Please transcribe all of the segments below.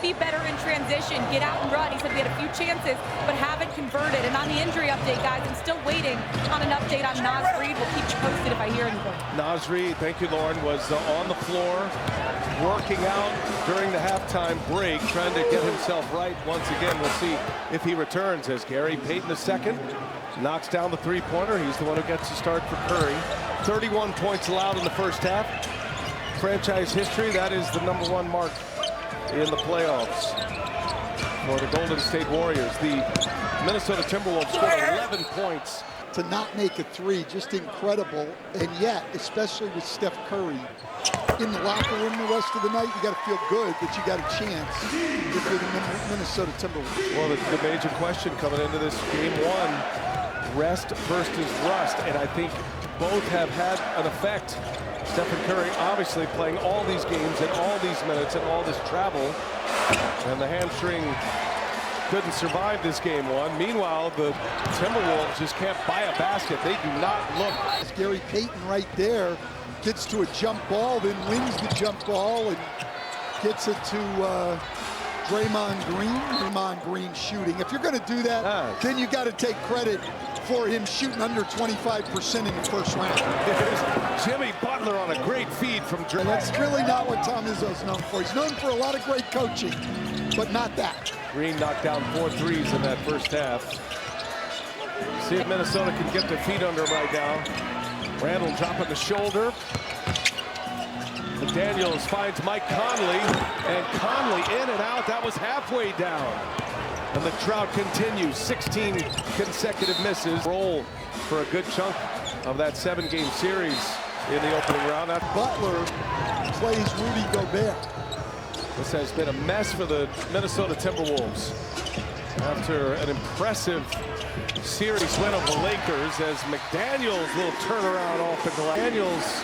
be better in transition, get out and run. He said we had a few chances, but haven't converted. And on the injury update, guys, I'm still waiting on an update on Naz Reid. We'll keep you posted if I hear anything. Naz Reid, thank you, Lauren, was on the floor, working out during the halftime break, trying to get himself right once again. We'll see if he returns as Gary Payton II knocks down the three-pointer. He's the one who gets to start for Curry. 31 points allowed in the first half. Franchise history, that is the #1 mark in the playoffs for the Golden State Warriors. The Minnesota Timberwolves scored 11 points. To not make a three, just incredible. And yet, especially with Steph Curry in the locker room the rest of the night, you got to feel good that you got a chance if you're the Minnesota Timberwolves. Well, the major question coming into this game one, rest versus rust, and I think both have had an effect. Stephen Curry obviously playing all these games and all these minutes and all this travel, and the hamstring couldn't survive this game one. Meanwhile, the Timberwolves just can't buy a basket. They do not look. Gary Payton right there gets to a jump ball, then wins the jump ball and gets it to Draymond Green. Draymond Green shooting. If you're going to do that, then you got to take credit for him shooting under 25% in the first round. There's Jimmy Butler on a great feed from Draymond. And that's really not what Tom Izzo's known for. He's known for a lot of great coaching, but not that. Green knocked down 4 threes in that first half. See if Minnesota can get their feet under him right now. Randall dropping the shoulder. McDaniels finds Mike Conley, and Conley in and out. That was halfway down. And the drought continues. 16 consecutive misses. Roll for a good chunk of that 7-game series in the opening round. Butler plays Rudy Gobert. This has been a mess for the Minnesota Timberwolves after an impressive series win over the Lakers, as McDaniels will turn around off the glass. McDaniels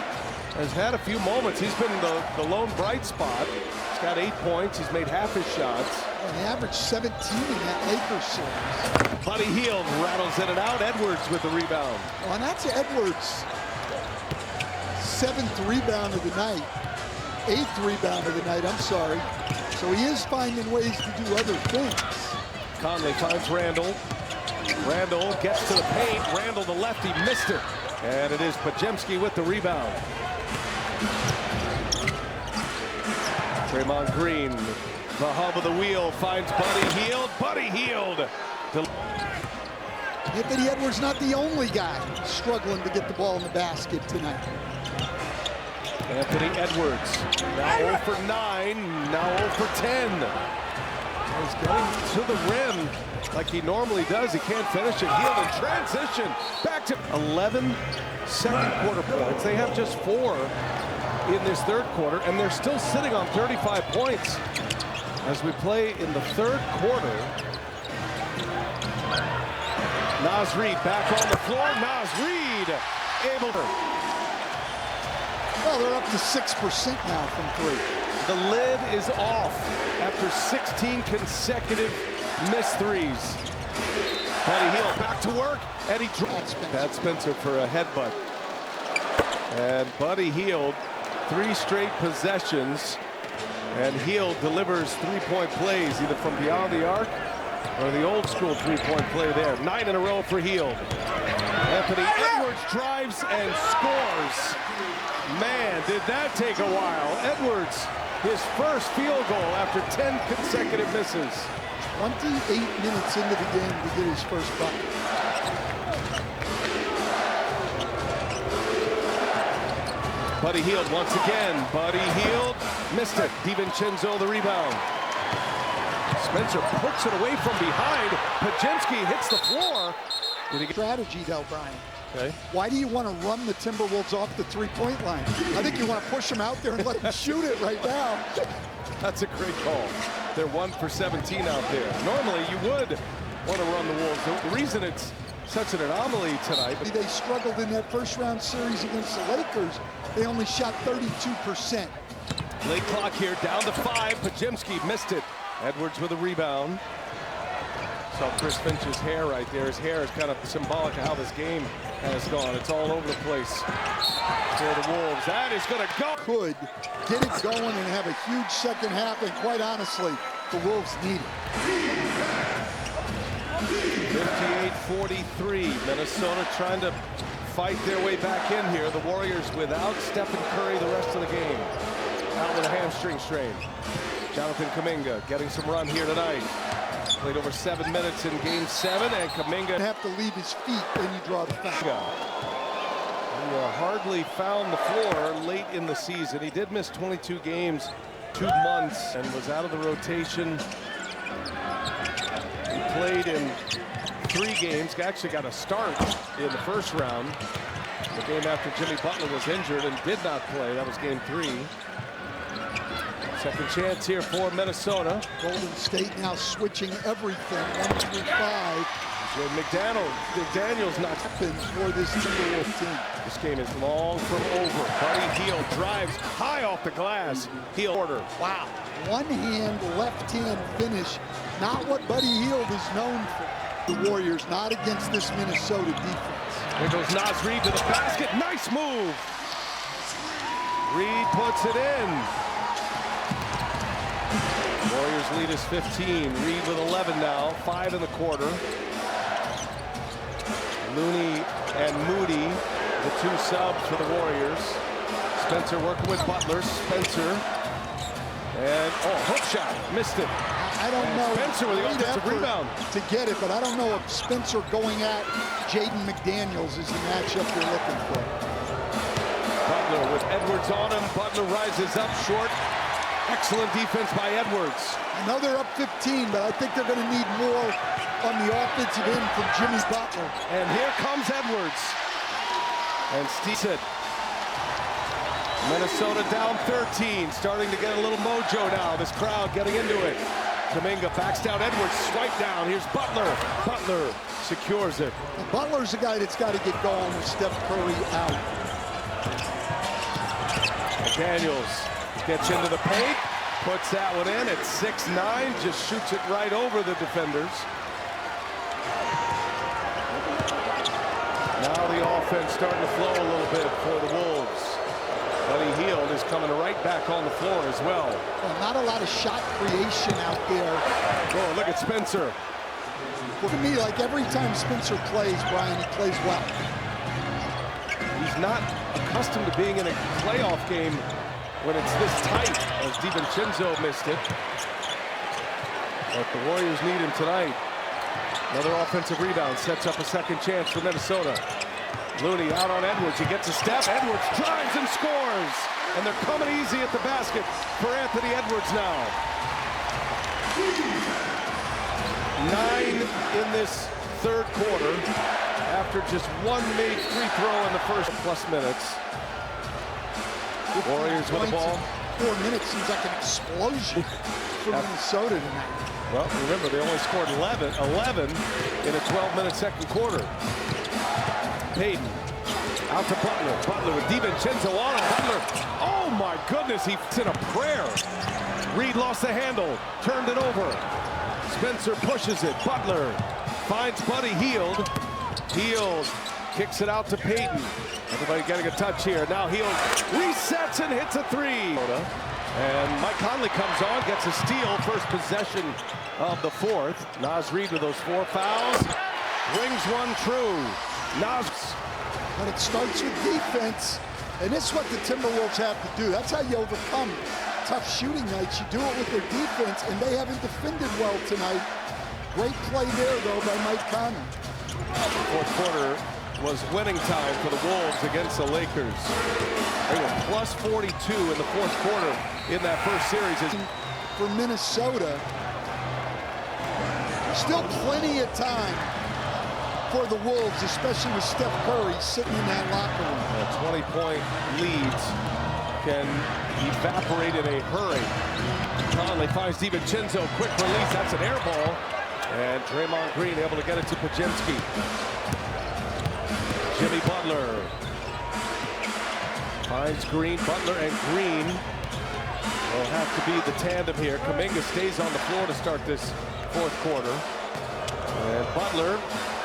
has had a few moments. He's been the lone bright spot. He's got 8 points. He's made half his shots. And he averaged 17 in that Lakers series. Buddy Hield rattles in and out. Edwards with the rebound. Well, and that's Edwards' 7th rebound of the night. 8th rebound of the night, I'm sorry. So he is finding ways to do other things. Conley finds Randall. Randall gets to the paint. Randall, the lefty, missed it. And it is Podziemski with the rebound. Draymond Green, the hub of the wheel, finds Buddy Hield. Buddy Hield. Anthony Edwards not the only guy struggling to get the ball in the basket tonight. Anthony Edwards, now 0 for 9, now 0 for 10. He's getting to the rim like he normally does. He can't finish it. Hield in transition. Back to 11 second quarter points. They have just 4 in this third quarter, and they're still sitting on 35 points as we play in the third quarter. Naz Reid back on the floor. Naz Reid able to. Well, they're up to 6% now from 3. The lid is off after 16 consecutive missed threes. Buddy Hield back to work, and he drops Pat Spencer for a headbutt. And Buddy Hield, 3 straight possessions, and Hield delivers 3-point plays either from beyond the arc or the old school 3-point play there. 9 in a row for Hield. Anthony Edwards drives and scores. Man, did that take a while. Edwards, his first field goal after 10 consecutive misses. 28 minutes into the game to get his first bucket. Buddy Hield once again. Buddy Hield missed it. DiVincenzo the rebound. Spencer puts it away from behind. Podziemski hits the floor. Strategy though, Brian. Okay. Why do you want to run the Timberwolves off the 3-point line? I think you want to push them out there and let them shoot it right now. That's a great call. They're 1 for 17 out there. Normally you would want to run the Wolves. The reason it's such an anomaly tonight. They struggled in that first round series against the Lakers. They only shot 32%. Late clock here, down to 5. Podziemski missed it. Edwards with a rebound. Saw Chris Finch's hair right there. His hair is kind of symbolic of how this game has gone. It's all over the place for the Wolves. That is going to go. Could get it going and have a huge second half, and quite honestly, the Wolves need it. 58-43. Minnesota trying to fight their way back in here. The Warriors without Stephen Curry the rest of the game. Out with a hamstring strain. Jonathan Kuminga getting some run here tonight. Played over 7 minutes in Game 7, and Kuminga Have to leave his feet, then you draw the foul. He hardly found the floor late in the season. He did miss 22 games, 2 months, and was out of the rotation. He played in 3 games, actually got a start in the first round. The game after Jimmy Butler was injured and did not play. That was Game 3. Second chance here for Minnesota. Golden State now switching everything, 1 through 5. McDaniel's not Happens for this Timberwolves team. This game is long from over. Buddy Hield drives high off the glass. Hield order. Wow. One hand, left hand finish. Not what Buddy Hield is known for. The Warriors not against this Minnesota defense. There goes Naz Reid to the basket. Nice move. Reid puts it in. Warriors lead is 15. Reid with 11 now. 5 in the quarter. Looney and Moody, the 2 subs for the Warriors. Spencer working with Butler. Spencer. And, hook shot. Missed it. I don't know. Spencer with the offensive rebound. To get it, but I don't know if Spencer going at Jaden McDaniels is the matchup they're looking for. Butler with Edwards on him. Butler rises up short. Excellent defense by Edwards. I know they're up 15, but I think they're going to need more on the offensive end from Jimmy Butler. And here comes Edwards. And Steve said, Minnesota down 13, starting to get a little mojo now. This crowd getting into it. Kuminga backs down Edwards, swipe down. Here's Butler. Butler secures it. And Butler's the guy that's got to get going with Steph Curry out. McDaniels gets into the paint, puts that one in at 6'9", just shoots it right over the defenders. Now the offense starting to flow a little bit for the Wolves. Buddy Hield is coming right back on the floor as well. Well, not a lot of shot creation out there. Oh, look at Spencer. For me, like every time Spencer plays, Brian, he plays well. He's not accustomed to being in a playoff game when it's this tight, as DiVincenzo missed it. But the Warriors need him tonight. Another offensive rebound sets up a second chance for Minnesota. Looney out on Edwards. He gets a step. Edwards drives and scores. And they're coming easy at the basket for Anthony Edwards now. 9 in this third quarter after just 1 made free throw in the first plus minutes. Warriors with the ball. 4 minutes seems like an explosion for Minnesota tonight. Well, remember, they only scored 11 in a 12-minute second quarter. Payton out to Butler. Butler with DiVincenzo on him. Butler, oh my goodness, he's in a prayer. Reid lost the handle, turned it over. Spencer pushes it. Butler finds Buddy Hield. Hield kicks it out to Payton. Everybody getting a touch here. Now Hield resets and hits a 3. And Mike Conley comes on, gets a steal. First possession of the 4th. Naz Reid with those 4 fouls. Rings one true. Naz. But it starts with defense. And this is what the Timberwolves have to do. That's how you overcome tough shooting nights. You do it with their defense, and they haven't defended well tonight. Great play there, though, by Mike Conley. Fourth quarter was winning time for the Wolves against the Lakers. They were plus 42 in the fourth quarter in that first series. For Minnesota, still plenty of time for the Wolves, especially with Steph Curry sitting in that locker room. 20-point leads can evaporate in a hurry. Conley finds DiVincenzo, quick release, that's an air ball. And Draymond Green able to get it to Podziemski. Jimmy Butler finds Green. Butler and Green will have to be the tandem here. Kuminga stays on the floor to start this fourth quarter. And Butler,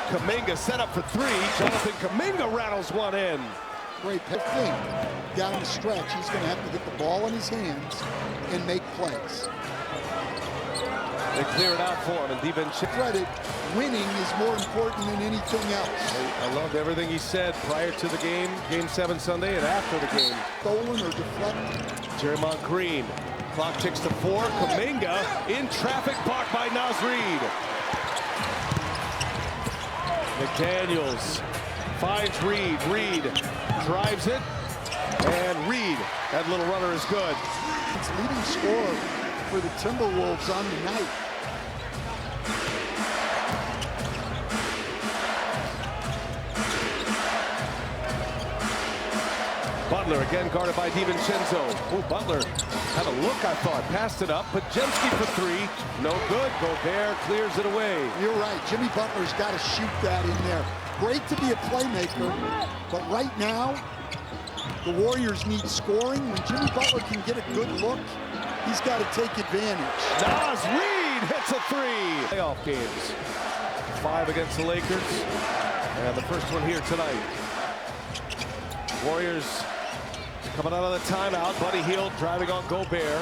Kuminga set up for 3. Jonathan Kuminga rattles one in. Great thing down the stretch. He's going to have to get the ball in his hands and make plays. They clear it out for him, and DiVincenzo. Credit, winning is more important than anything else. I loved everything he said prior to the game, Game 7 Sunday, and after the game. Stolen or deflected. Draymond Green. Clock ticks to 4. Kuminga in traffic, blocked by Naz Reid. McDaniels finds Reid. Reid drives it, and Reid, that little runner is good. It's leading scorer for the Timberwolves on the night. Butler again guarded by DiVincenzo. Oh, Butler had a look, I thought. Passed it up. Pajemski for 3. No good. Gobert clears it away. You're right. Jimmy Butler's got to shoot that in there. Great to be a playmaker, but right now, the Warriors need scoring. When Jimmy Butler can get a good look, he's got to take advantage. Naz Reid hits a 3. Playoff games. 5 against the Lakers. And the first one here tonight. Warriors coming out of the timeout. Buddy Hield driving on Gobert.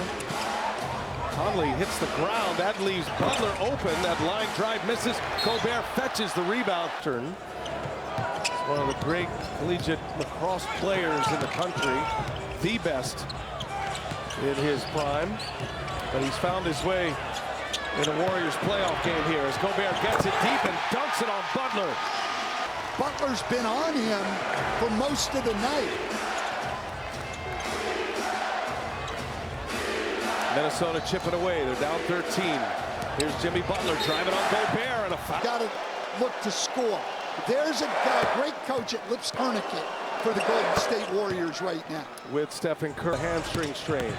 Conley hits the ground. That leaves Butler open. That line drive misses. Gobert fetches the rebound. Turn. One of the great collegiate lacrosse players in the country. The best in his prime. But he's found his way in a Warriors playoff game here as Gobert gets it deep and dunks it on Butler. Butler's been on him for most of the night. Minnesota chipping away. They're down 13. Here's Jimmy Butler driving on Gobert and a foul. Got to look to score. There's a great coach at Lips Tourniquet for the Golden State Warriors right now. With Stephen Curry, hamstring strain.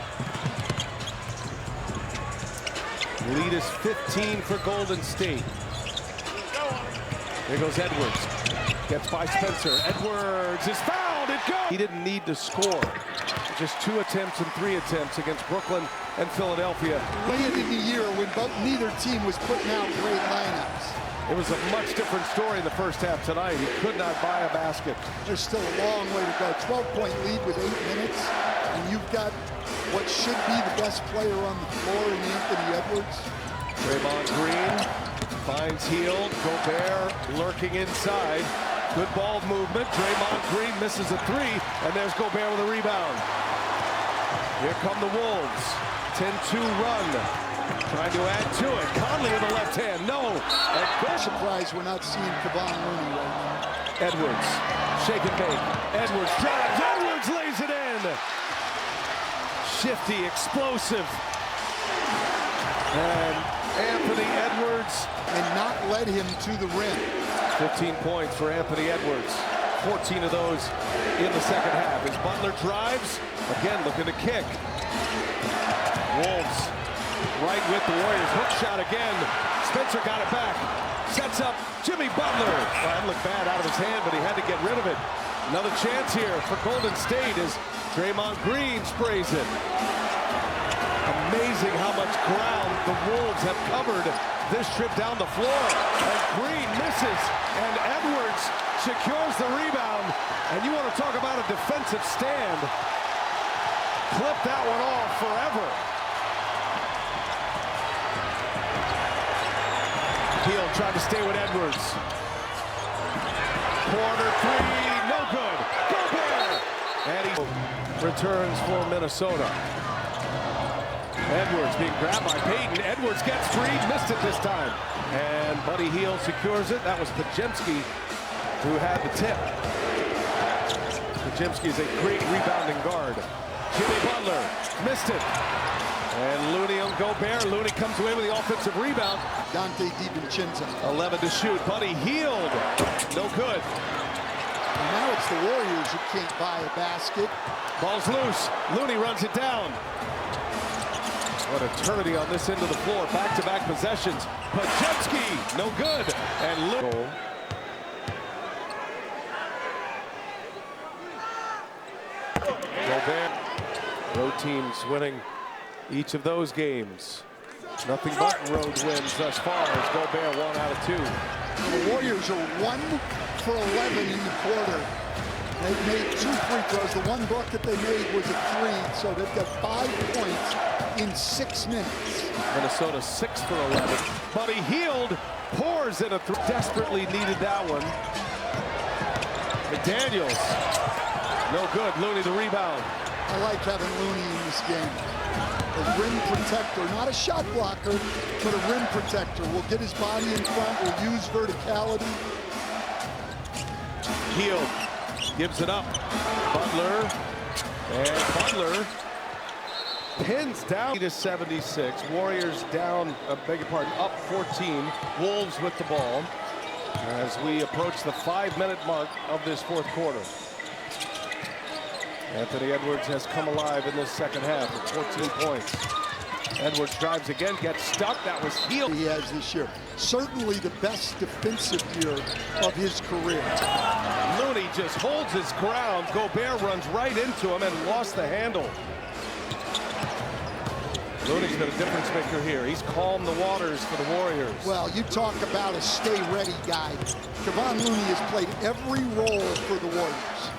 Lead is 15 for Golden State. Here goes Edwards. Gets by Spencer. Edwards is fouled. It goes. He didn't need to score. Just 2 attempts and 3 attempts against Brooklyn and Philadelphia. Late in the year when neither team was putting out great lineups. It was a much different story in the first half tonight. He could not buy a basket. There's still a long way to go. 12-point lead with 8 minutes, and you've got what should be the best player on the floor in Anthony Edwards. Draymond Green finds Hield. Gobert lurking inside. Good ball movement. Draymond Green misses a 3, and there's Gobert with a rebound. Here come the Wolves. 10-2 run. Trying to add to it. Conley with the left hand. No. I'm surprised we're not seeing Kevon Looney right now. Edwards. Shake and bake. Edwards drives. Edwards lays it in. Shifty, explosive. And Anthony Edwards. And not led him to the rim. 15 points for Anthony Edwards. 14 of those in the second half. As Butler drives, again looking to kick. Wolves right with the Warriors. Hook shot again. Spencer got it back. Sets up Jimmy Butler. Well, that looked bad out of his hand, but he had to get rid of it. Another chance here for Golden State as Draymond Green sprays it. Amazing how much ground the Wolves have covered this trip down the floor. And Green misses, and Edwards secures the rebound. And you want to talk about a defensive stand. Clip that one off forever. Hield tried to stay with Edwards. Corner 3, no good. Gobert! And he returns for Minnesota. Edwards being grabbed by Payton. Edwards gets free, missed it this time. And Buddy Hield secures it. That was Pajemski who had the tip. Pajemski is a great rebounding guard. Jimmy Butler missed it. And Looney on Gobert. Looney comes away with the offensive rebound. Dante DiVincenzo. 11 to shoot. Buddy Hield. No good. And now it's the Warriors who can't buy a basket. Ball's loose. Looney runs it down. What eternity on this end of the floor. Back-to-back possessions. Pajemski. No good. And Looney. Gobert. Road teams winning each of those games. Nothing but road wins thus far as Gobert 1 out of 2. The Warriors are 1 for 11 in the quarter. They made 2 free throws. The one bucket they made was a 3, so they've got 5 points in 6 minutes. Minnesota 6 for 11. Buddy Hield pours in a 3. Desperately needed that one. McDaniels, no good. Looney the rebound. I like having Looney in this game. A rim protector, not a shot blocker, but a rim protector. Will get his body in front, will use verticality. Hield gives it up. Butler, and Butler pins down to 76. Warriors down, beg your pardon, up 14. Wolves with the ball as we approach the 5-minute mark of this 4th quarter. Anthony Edwards has come alive in this second half with 14 points. Edwards drives again, gets stuck. That was Hield. He has this year. Certainly the best defensive year of his career. Looney just holds his ground. Gobert runs right into him and lost the handle. Looney's been a difference maker here. He's calmed the waters for the Warriors. Well, you talk about a stay-ready guy. Kevon Looney has played every role for the Warriors.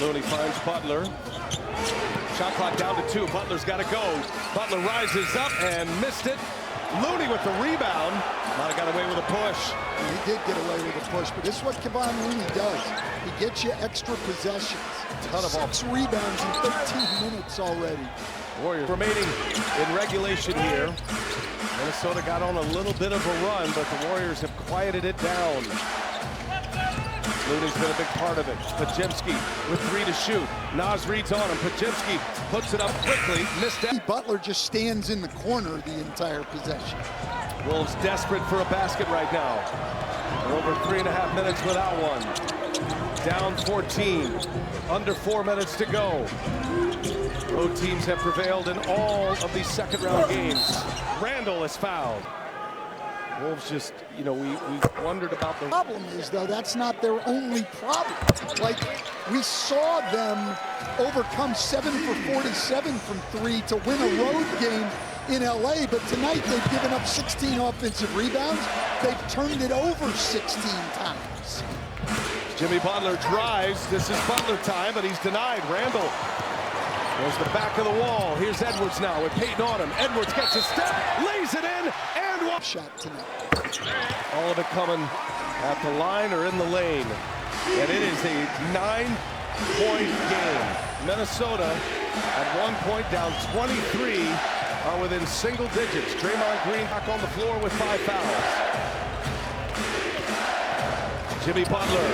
Looney finds Butler. Shot clock down to 2. Butler's got to go. Butler rises up and missed it. Looney with the rebound. Might have got away with a push. He did get away with a push, but this is what Kevon Looney does. He gets you extra possessions. Ton of 6 rebounds in 13 minutes already. Warriors remaining in regulation here. Minnesota got on a little bit of a run, but the Warriors have quieted it down. Looney's been a big part of it. Podziemski with 3 to shoot. Naz Reid's on him. Podziemski puts it up quickly. Missed it. Butler just stands in the corner the entire possession. Wolves desperate for a basket right now. Over 3.5 minutes without one. Down 14. Under 4 minutes to go. Both teams have prevailed in all of these second-round games. Randall is fouled. Wolves just, you know, we wondered about the problem is, though, that's not their only problem. Like, we saw them overcome 7 for 47 from 3 to win a road game in LA, but tonight they've given up 16 offensive rebounds. They've turned it over 16 times. Jimmy Butler drives. This is Butler time, but he's denied. Randall goes the back of the wall. Here's Edwards now with Payton on him. Edwards gets a step, lays it in, and one shot tonight. All of it coming at the line or in the lane. And it is a 9-point game. Minnesota at 1 point down 23 are within single digits. Draymond Green back on the floor with 5 fouls. Jimmy Butler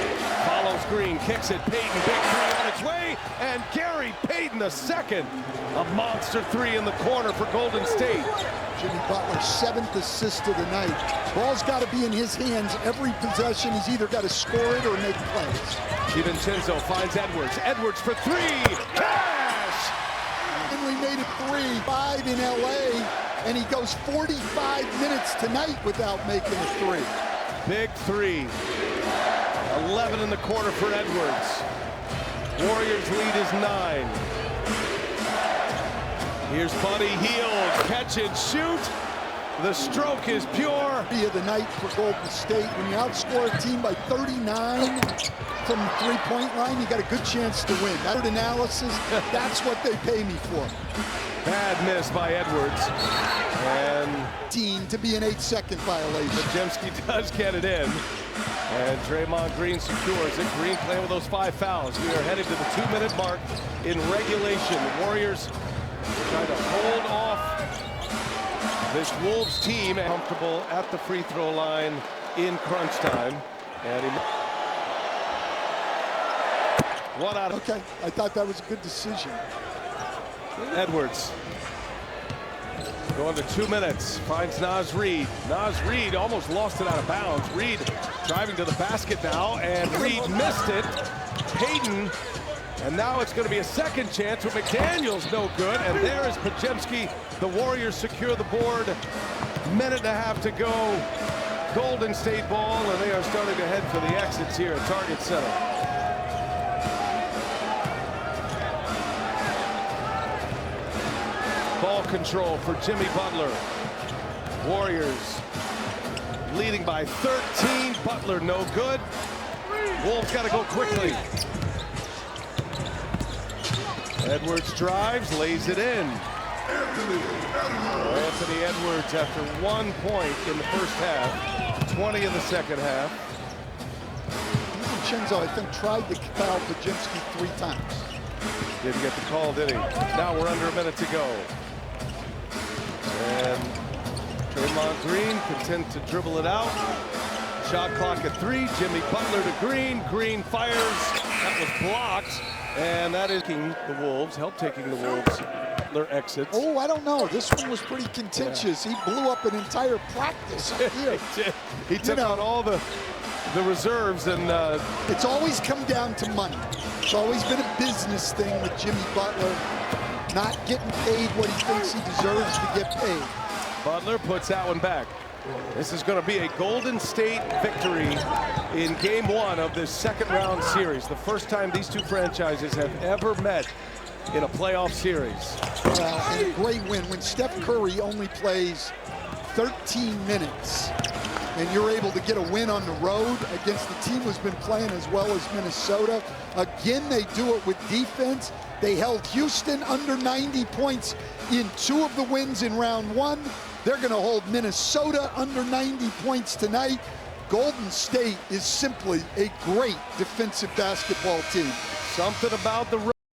follows Green, kicks it. Payton, big 3 on its way, and Gary Payton the second. A monster 3 in the corner for Golden State. Jimmy Butler's 7th assist of the night. Ball's got to be in his hands every possession. He's either got to score it or make plays. DiVincenzo finds Edwards. Edwards for 3. Cash! Finally made it 3, 5 in LA, and he goes 45 minutes tonight without making a 3. Big 3. 11 in the quarter for Edwards. Warriors lead is 9. Here's Buddy Hield, catch and shoot. The stroke is pure. Of the night for Golden State. When you outscore a team by 39 from the 3-point line, you got a good chance to win. That analysis, that's what they pay me for. Bad miss by Edwards. And team to be an 8-second violation. Podziemski does get it in. And Draymond Green secures it. Green playing with those 5 fouls. We are headed to the 2-minute mark in regulation. The Warriors trying to hold off this Wolves team. Comfortable at the free throw line in crunch time. And one out of... Okay, I thought that was a good decision. Edwards going to 2 minutes, finds Naz Reid. Naz Reid almost lost it out of bounds. Reid driving to the basket now, and Reid missed it. Payton, and now it's going to be a second chance with McDaniels, no good. And there is Podziemski. The Warriors secure the board. 1.5 minutes to go. Golden State ball, and they are starting to head for the exits here at Target Center. Ball control for Jimmy Butler. Warriors leading by 13. Butler no good. Wolves got to go quickly. Edwards drives, lays it in. Anthony Edwards after 1 point in the first half, 20 in the second half. Chenzo, I think, tried to foul Pajemski 3 times. Didn't get the call, did he? Now we're under a minute to go. And Draymond Green content to dribble it out. Shot clock at 3. Jimmy Butler to Green. Green fires. That was blocked. And that is taking the Wolves, help taking the Wolves. Butler exits. Oh, I don't know. This one was pretty contentious. Yeah. He blew up an entire practice up here. He took out all the reserves, and it's always come down to money. It's always been a business thing with Jimmy Butler, not getting paid what he thinks he deserves to get paid. Butler puts that one back. This is going to be a Golden State victory in Game 1 of this second-round series. The first time these two franchises have ever met in a playoff series. And a great win. When Steph Curry only plays 13 minutes and you're able to get a win on the road against the team who's been playing as well as Minnesota. Again, they do it with defense. They held Houston under 90 points in 2 of the wins in round 1. They're going to hold Minnesota under 90 points tonight. Golden State is simply a great defensive basketball team. Something about the